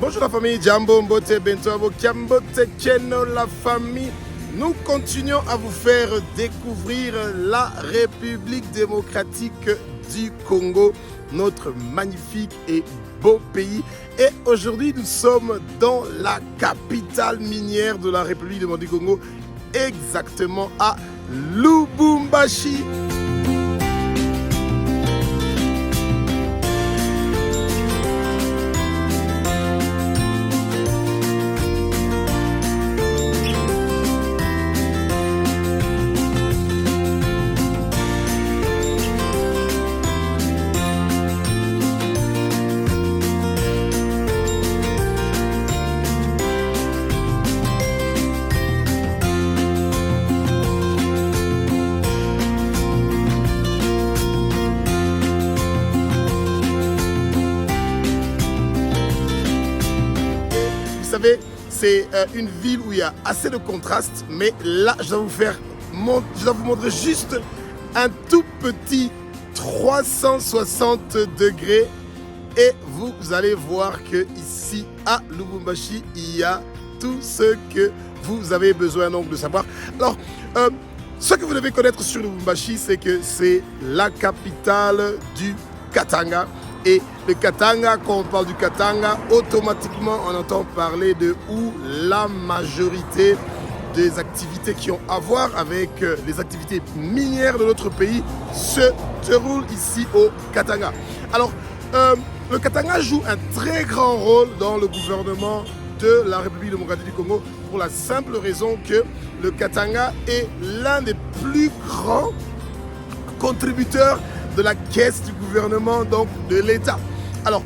Bonjour la famille, Jambo Mbote Bentoabo, Kiambote Keno la famille. Nous continuons à vous faire découvrir la République démocratique du Congo, notre magnifique et beau pays. Et aujourd'hui, nous sommes dans la capitale minière de la République démocratique du Congo, exactement à Lubumbashi. Vous savez, c'est une ville où il y a assez de contrastes, mais là, je dois vous montrer juste un tout petit 360 degrés et vous allez voir que ici à Lubumbashi, il y a tout ce que vous avez besoin donc de savoir. Alors, ce que vous devez connaître sur Lubumbashi, c'est que c'est la capitale du Katanga. Et le Katanga, quand on parle du Katanga, automatiquement on entend parler de où la majorité des activités qui ont à voir avec les activités minières de notre pays se déroulent ici au Katanga. Alors, le Katanga joue un très grand rôle dans le gouvernement de la République démocratique du Congo pour la simple raison que le Katanga est l'un des plus grands contributeurs de la caisse du gouvernement, donc de l'État. Alors,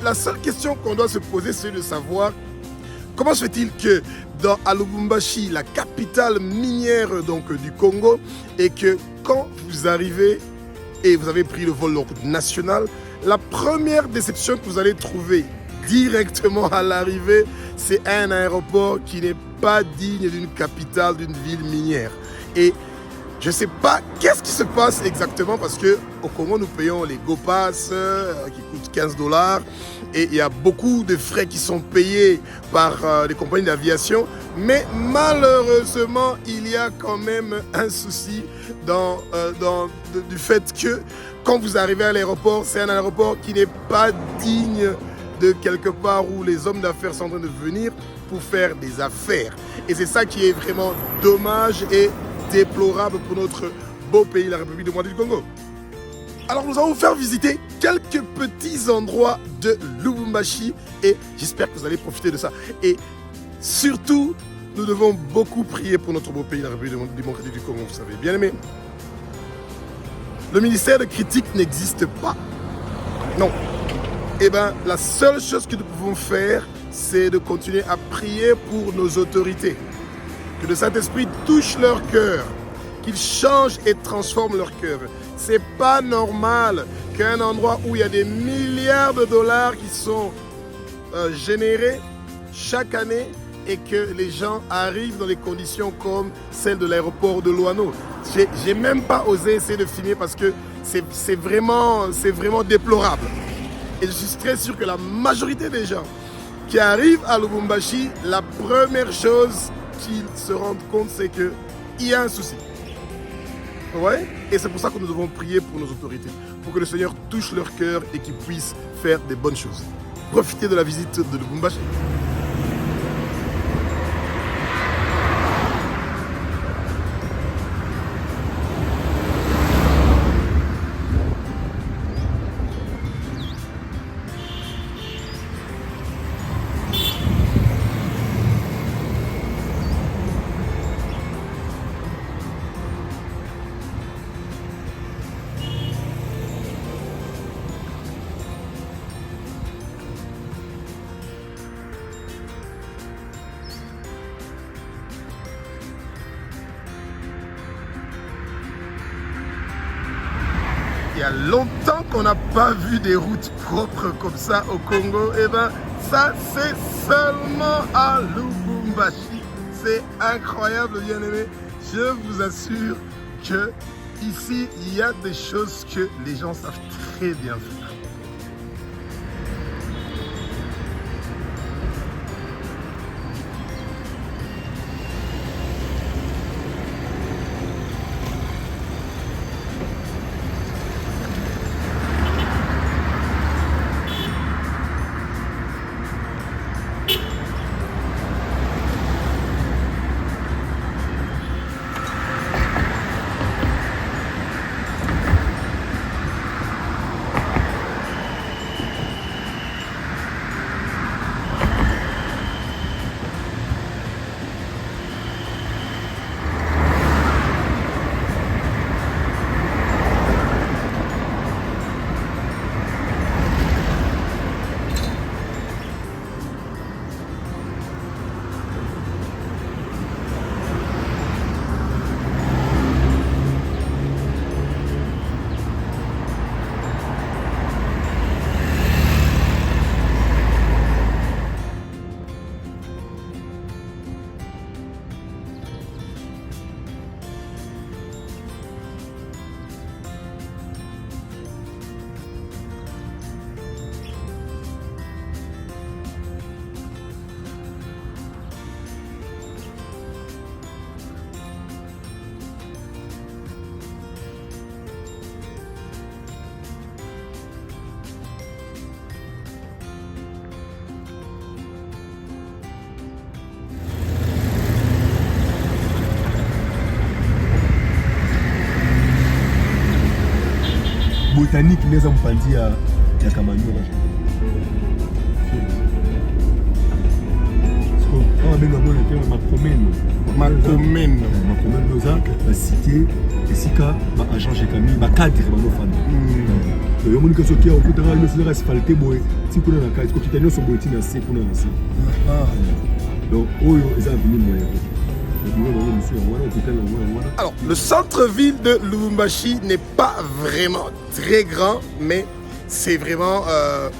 la seule question qu'on doit se poser, c'est de savoir comment se fait-il que à Lubumbashi, la capitale minière donc, du Congo, et que quand vous arrivez et vous avez pris le vol national, la première déception que vous allez trouver directement à l'arrivée, c'est un aéroport qui n'est pas digne d'une capitale, d'une ville minière. Et je ne sais pas qu'est-ce qui se passe exactement parce qu'au Congo, nous payons les GoPass qui coûtent 15 $. Et il y a beaucoup de frais qui sont payés par les compagnies d'aviation. Mais malheureusement, il y a quand même un souci du fait que quand vous arrivez à l'aéroport, c'est un aéroport qui n'est pas digne de quelque part où les hommes d'affaires sont en train de venir pour faire des affaires. Et c'est ça qui est vraiment dommage et déplorable pour notre beau pays, la République démocratique du Congo. Alors nous allons vous faire visiter quelques petits endroits de Lubumbashi et j'espère que vous allez profiter de ça. Et surtout, nous devons beaucoup prier pour notre beau pays, la République démocratique du Congo, vous savez, bien aimé. Le ministère de critique n'existe pas. Non. Eh bien, la seule chose que nous pouvons faire, c'est de continuer à prier pour nos autorités. Que le Saint-Esprit touche leur cœur, qu'il change et transforme leur cœur. C'est pas normal qu'un endroit où il y a des milliards de dollars qui sont générés chaque année et que les gens arrivent dans des conditions comme celles de l'aéroport de Loano. J'ai même pas osé essayer de filmer parce que c'est vraiment déplorable. Et je suis très sûr que la majorité des gens qui arrivent à Lubumbashi, la première chose qu'ils se rendent compte, c'est qu'il y a un souci. Ouais? Et c'est pour ça que nous devons prier pour nos autorités, pour que le Seigneur touche leur cœur et qu'ils puissent faire des bonnes choses. Profitez de la visite de Lubumbashi. Il y a longtemps qu'on n'a pas vu des routes propres comme ça au Congo. Et bien, ça, c'est seulement à Lubumbashi. C'est incroyable, bien aimé. Je vous assure que ici, il y a des choses que les gens savent très bien faire. botanique mais en pandi ya Kamanyo là. On a bien un Makomeno ça la cité et sika ba agent chez Camille ba cadre ba no fan. Yo moni que ce qui a au côté là c'est asphalté boy ti kuna na cadre ko kitano so boy ti na se kuna na se. Donc oyo eza venu moyen. Alors, le centre-ville de Lubumbashi n'est pas vraiment très grand, mais c'est vraiment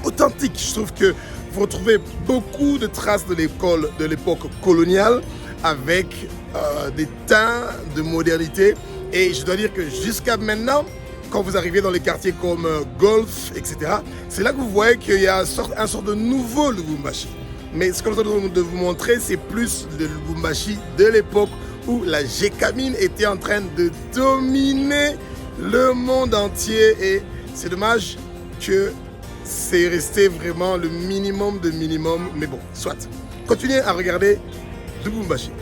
authentique. Je trouve que vous retrouvez beaucoup de traces de l'époque coloniale avec des teints de modernité. Et je dois dire que jusqu'à maintenant, quand vous arrivez dans les quartiers comme Golf, etc., c'est là que vous voyez qu'il y a un sort de nouveau Lubumbashi. Mais ce que nous allons de vous montrer, c'est plus le Lubumbashi de l'époque où la Gécamine était en train de dominer le monde entier. Et c'est dommage que c'est resté vraiment le minimum de minimum. Mais bon, soit. Continuez à regarder Lubumbashi.